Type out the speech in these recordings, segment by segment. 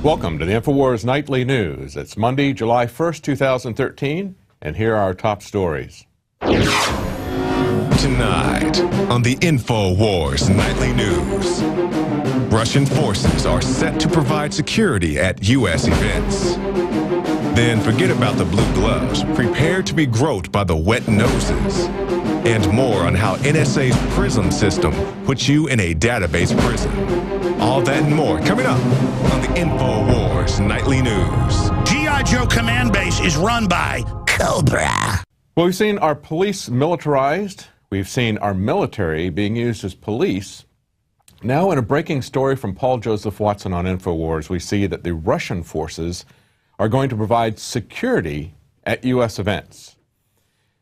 Welcome to the InfoWars Nightly News. It's Monday, July 1st, 2013, and here are our top stories. Tonight on the InfoWars Nightly News, Russian forces are set to provide security at U.S. events. Then forget about the blue gloves. Prepare to be groped by the wet noses. And more on how NSA's PRISM system puts you in a database prison. All that and more coming up on the InfoWars Nightly News. G.I. Joe Command Base is run by Cobra. Well, we've seen our police militarized. We've seen our military being used as police. Now, in a breaking story from Paul Joseph Watson on InfoWars, we see that the Russian forces are going to provide security at U.S. events.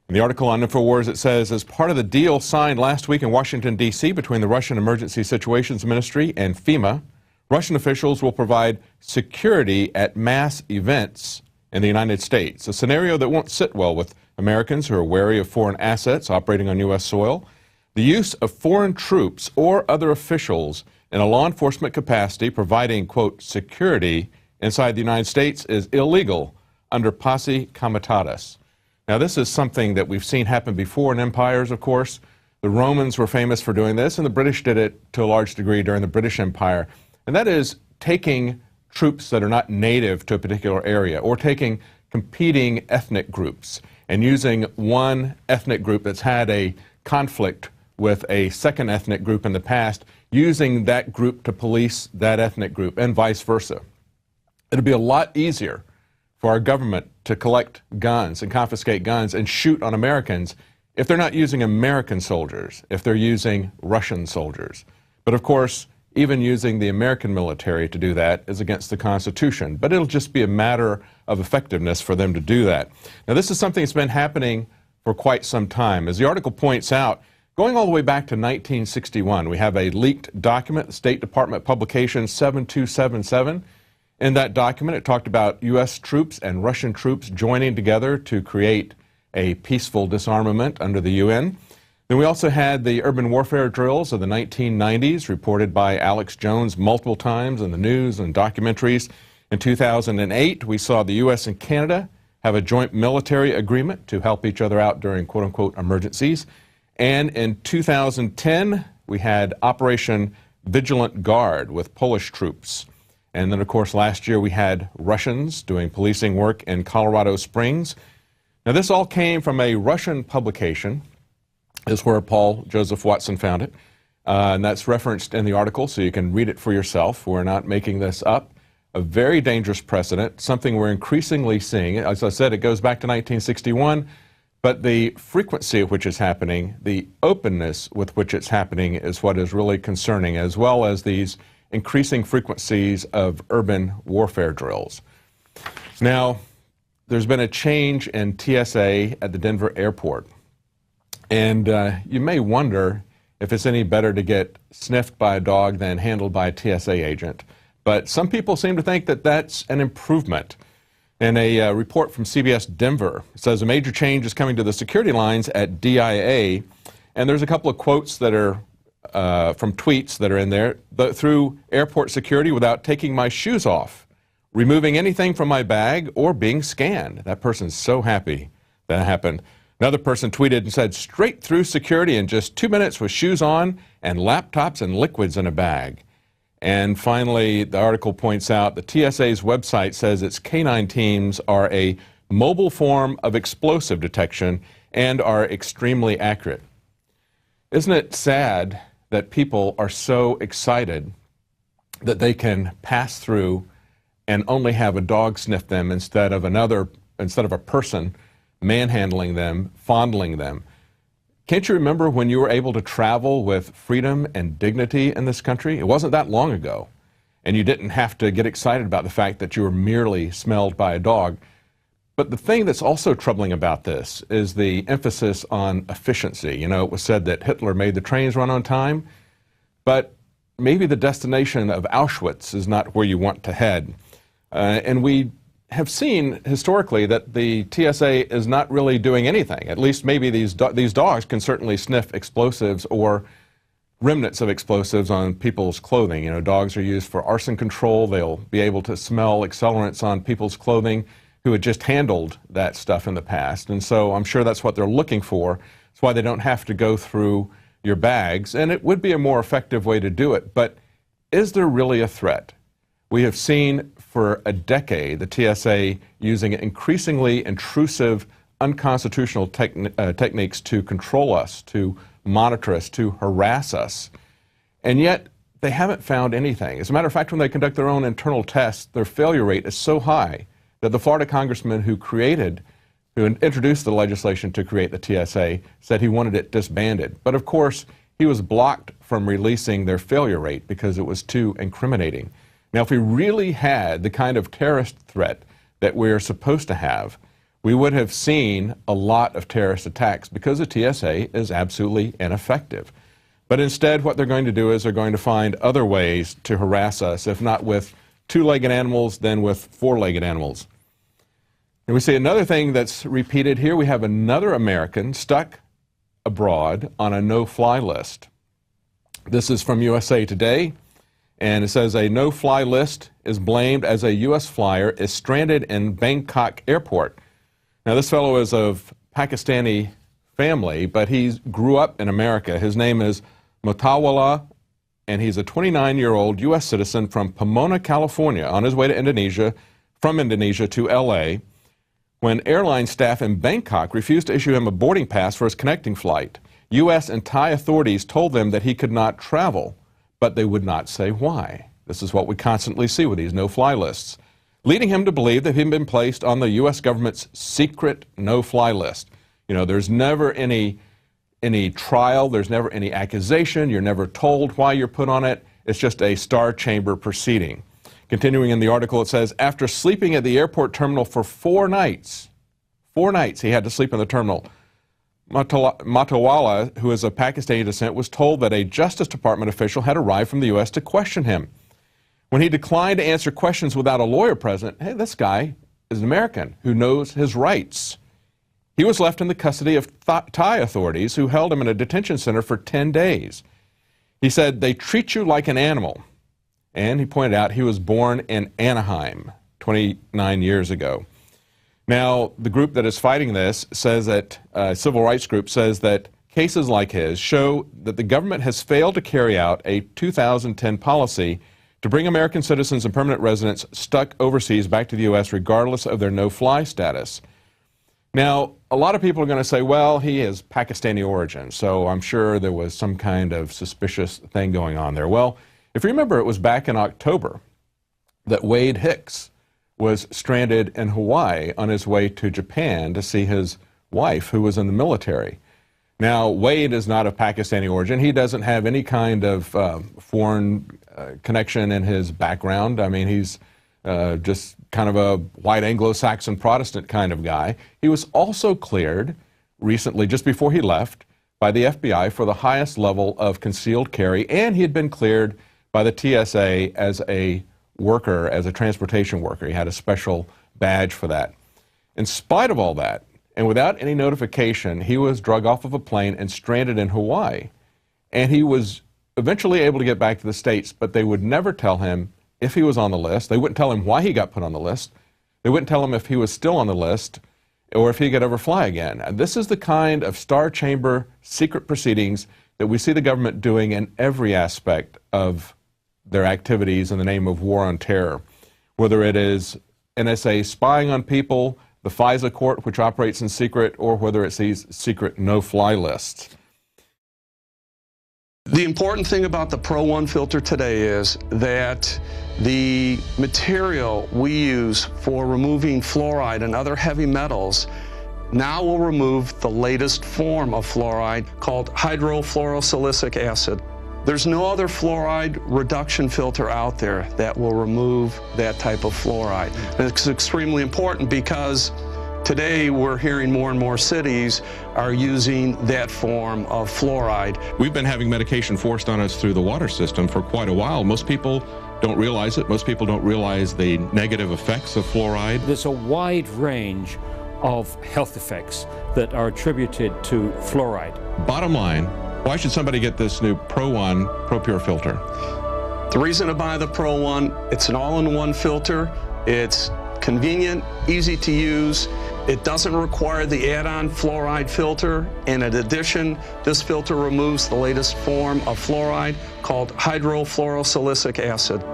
In the article on InfoWars, it says, as part of the deal signed last week in Washington, D.C. between the Russian Emergency Situations Ministry and FEMA, Russian officials will provide security at mass events in the United States, a scenario that won't sit well with Americans who are wary of foreign assets operating on U.S. soil. The use of foreign troops or other officials in a law enforcement capacity providing, quote, security inside the United States is illegal under posse comitatus. Now, this is something that we've seen happen before in empires, of course. The Romans were famous for doing this, and the British did it to a large degree during the British Empire. And that is taking troops that are not native to a particular area or taking competing ethnic groups and using one ethnic group that's had a conflict with a second ethnic group in the past, using that group to police that ethnic group and vice versa. It'd be a lot easier for our government to collect guns and confiscate guns and shoot on Americans if they're not using American soldiers, if they're using Russian soldiers. But of course, even using the American military to do that is against the Constitution. But it'll just be a matter of effectiveness for them to do that. Now, this is something that's been happening for quite some time. As the article points out, going all the way back to 1961, we have a leaked document, the State Department publication 7277. In that document, it talked about U.S. troops and Russian troops joining together to create a peaceful disarmament under the UN. Then we also had the urban warfare drills of the 1990s, reported by Alex Jones multiple times in the news and documentaries. In 2008, we saw the U.S. and Canada have a joint military agreement to help each other out during quote-unquote emergencies. And in 2010, we had Operation Vigilant Guard with Polish troops. And then, of course, last year we had Russians doing policing work in Colorado Springs. Now, this all came from a Russian publication. This is where Paul Joseph Watson found it. And that's referenced in the article, so you can read it for yourself. We're not making this up. A very dangerous precedent, something we're increasingly seeing. As I said, it goes back to 1961. But the frequency at which it's happening, the openness with which it's happening is what is really concerning, as well as these increasing frequencies of urban warfare drills. Now, there's been a change in TSA at the Denver airport. And you may wonder if it's any better to get sniffed by a dog than handled by a TSA agent. But some people seem to think that that's an improvement. In a report from CBS Denver, it says a major change is coming to the security lines at DIA. And there's a couple of quotes that are from tweets that are in there. Through airport security without taking my shoes off, removing anything from my bag, or being scanned. That person's so happy that happened. Another person tweeted and said, straight through security in just 2 minutes with shoes on and laptops and liquids in a bag. And finally, the article points out the TSA's website says its canine teams are a mobile form of explosive detection and are extremely accurate. Isn't it sad that people are so excited that they can pass through and only have a dog sniff them instead of a person manhandling them, fondling them? Can't you remember when you were able to travel with freedom and dignity in this country? It wasn't that long ago. And you didn't have to get excited about the fact that you were merely smelled by a dog. But the thing that's also troubling about this is the emphasis on efficiency. You know, it was said that Hitler made the trains run on time, but maybe the destination of Auschwitz is not where you want to head. And we have seen historically that the TSA is not really doing anything. At least maybe these dogs can certainly sniff explosives or remnants of explosives on people's clothing. You know, dogs are used for arson control. They'll be able to smell accelerants on people's clothing who had just handled that stuff in the past. And so I'm sure that's what they're looking for. That's why they don't have to go through your bags. And it would be a more effective way to do it. But is there really a threat? We have seen for a decade the TSA using increasingly intrusive, unconstitutional techniques to control us, to monitor us, to harass us. And yet, they haven't found anything. As a matter of fact, when they conduct their own internal tests, their failure rate is so high that the Florida congressman who introduced the legislation to create the TSA said he wanted it disbanded. But of course, he was blocked from releasing their failure rate because it was too incriminating. Now, if we really had the kind of terrorist threat that we're supposed to have, we would have seen a lot of terrorist attacks because the TSA is absolutely ineffective. But instead, what they're going to do is they're going to find other ways to harass us, if not with two-legged animals, then with four-legged animals. And we see another thing that's repeated here. We have another American stuck abroad on a no-fly list. This is from USA Today, and it says a no-fly list is blamed as a U.S. flyer is stranded in Bangkok airport. Now, this fellow is of Pakistani family, but he grew up in America. His name is Mutawalla, and he's a 29-year-old U.S. citizen from Pomona, California, on his way to Indonesia, from Indonesia to L.A., when airline staff in Bangkok refused to issue him a boarding pass for his connecting flight. U.S. and Thai authorities told them that he could not travel, but they would not say why. This is what we constantly see with these no-fly lists, leading him to believe that he'd been placed on the U.S. government's secret no-fly list. You know, there's never any trial, there's never any accusation, you're never told why you're put on it. It's just a star chamber proceeding. Continuing in the article, it says, after sleeping at the airport terminal for 4 nights he had to sleep in the terminal, Mutawalla, who is of Pakistani descent, was told that a Justice Department official had arrived from the U.S. to question him. When he declined to answer questions without a lawyer present, hey, this guy is an American who knows his rights. He was left in the custody of Thai authorities who held him in a detention center for 10 days. He said, they treat you like an animal. And he pointed out he was born in Anaheim 29 years ago. Now, the group that is fighting this says that, civil rights group says that cases like his show that the government has failed to carry out a 2010 policy to bring American citizens and permanent residents stuck overseas back to the U.S. regardless of their no-fly status. Now, a lot of people are going to say, well, he is Pakistani origin, so I'm sure there was some kind of suspicious thing going on there. Well, if you remember, it was back in October that Wade Hicks was stranded in Hawaii on his way to Japan to see his wife, who was in the military. Now, Wade is not of Pakistani origin. He doesn't have any kind of foreign connection in his background. I mean, he's just kind of a white Anglo-Saxon Protestant kind of guy. He was also cleared recently, just before he left, by the FBI for the highest level of concealed carry, and he had been cleared by the TSA as a worker, as a transportation worker. He had a special badge for that. In spite of all that, and without any notification, he was drug off of a plane and stranded in Hawaii. And he was eventually able to get back to the States, but they would never tell him if he was on the list. They wouldn't tell him why he got put on the list. They wouldn't tell him if he was still on the list or if he could ever fly again. And this is the kind of star chamber secret proceedings that we see the government doing in every aspect of their activities in the name of war on terror, whether it is NSA spying on people, the FISA court, which operates in secret, or whether it's these secret no-fly lists. The important thing about the Pro 1 filter today is that the material we use for removing fluoride and other heavy metals now will remove the latest form of fluoride called hydrofluorosilicic acid. There's no other fluoride reduction filter out there that will remove that type of fluoride. And it's extremely important because today we're hearing more and more cities are using that form of fluoride. We've been having medication forced on us through the water system for quite a while. Most people don't realize it. Most people don't realize the negative effects of fluoride. There's a wide range of health effects that are attributed to fluoride. Bottom line, Why should somebody get this new Pro One ProPure filter? The reason to buy the Pro One, it's an all-in-one filter. It's convenient, easy to use. It doesn't require the add-on fluoride filter. And in addition, this filter removes the latest form of fluoride called hydrofluorosilicic acid.